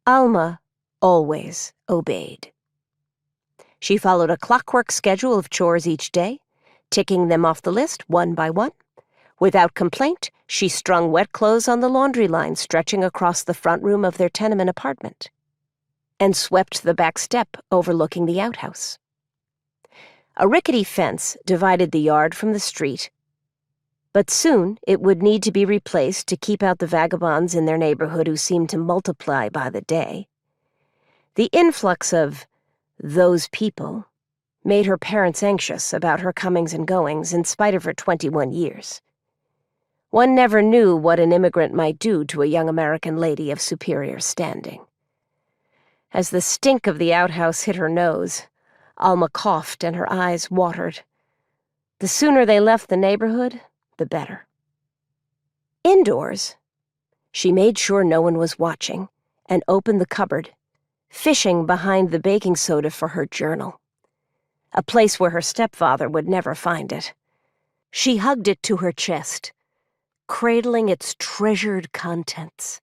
Alma always obeyed. She followed a clockwork schedule of chores each day, ticking them off the list one by one. Without complaint, she strung wet clothes on the laundry line stretching across the front room of their tenement apartment, and swept the back step overlooking the outhouse. A rickety fence divided the yard from the street, but soon it would need to be replaced to keep out the vagabonds in their neighborhood who seemed to multiply by the day. The influx of those people made her parents anxious about her comings and goings in spite of her 21 years. One never knew what an immigrant might do to a young American lady of superior standing. As the stink of the outhouse hit her nose, Alma coughed and her eyes watered. The sooner they left the neighborhood, the better. Indoors, she made sure no one was watching and opened the cupboard, fishing behind the baking soda for her journal, a place where her stepfather would never find it. She hugged it to her chest, cradling its treasured contents.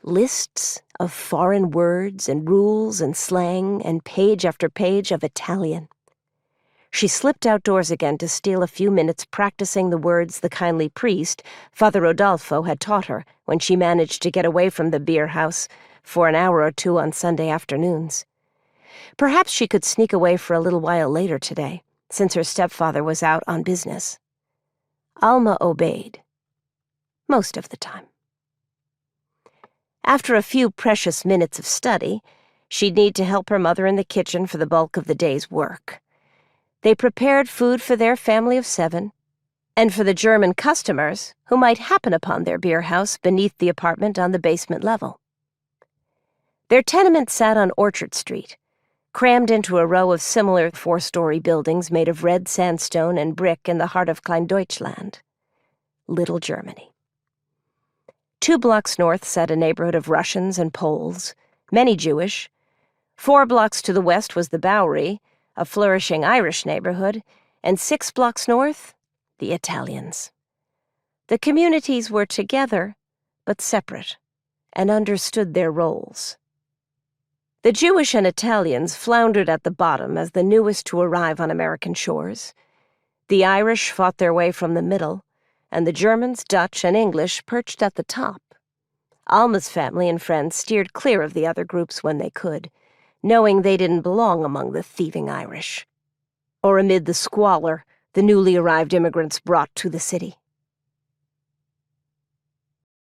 Lists of foreign words and rules and slang and page after page of Italian. She slipped outdoors again to steal a few minutes practicing the words the kindly priest, Father Rodolfo, had taught her when she managed to get away from the beer house for an hour or two on Sunday afternoons. Perhaps she could sneak away for a little while later today, since her stepfather was out on business. Alma obeyed. Most of the time. After a few precious minutes of study, she'd need to help her mother in the kitchen for the bulk of the day's work. They prepared food for their family of 7, and for the German customers who might happen upon their beer house beneath the apartment on the basement level. Their tenement sat on Orchard Street, crammed into a row of similar 4-story buildings made of red sandstone and brick in the heart of Kleindeutschland, Little Germany. 2 blocks north sat a neighborhood of Russians and Poles, many Jewish. 4 blocks to the west was the Bowery, a flourishing Irish neighborhood, and 6 blocks north, the Italians. The communities were together, but separate, and understood their roles. The Jewish and Italians floundered at the bottom as the newest to arrive on American shores. The Irish fought their way from the middle, and the Germans, Dutch, and English perched at the top. Alma's family and friends steered clear of the other groups when they could, knowing they didn't belong among the thieving Irish, or amid the squalor the newly arrived immigrants brought to the city.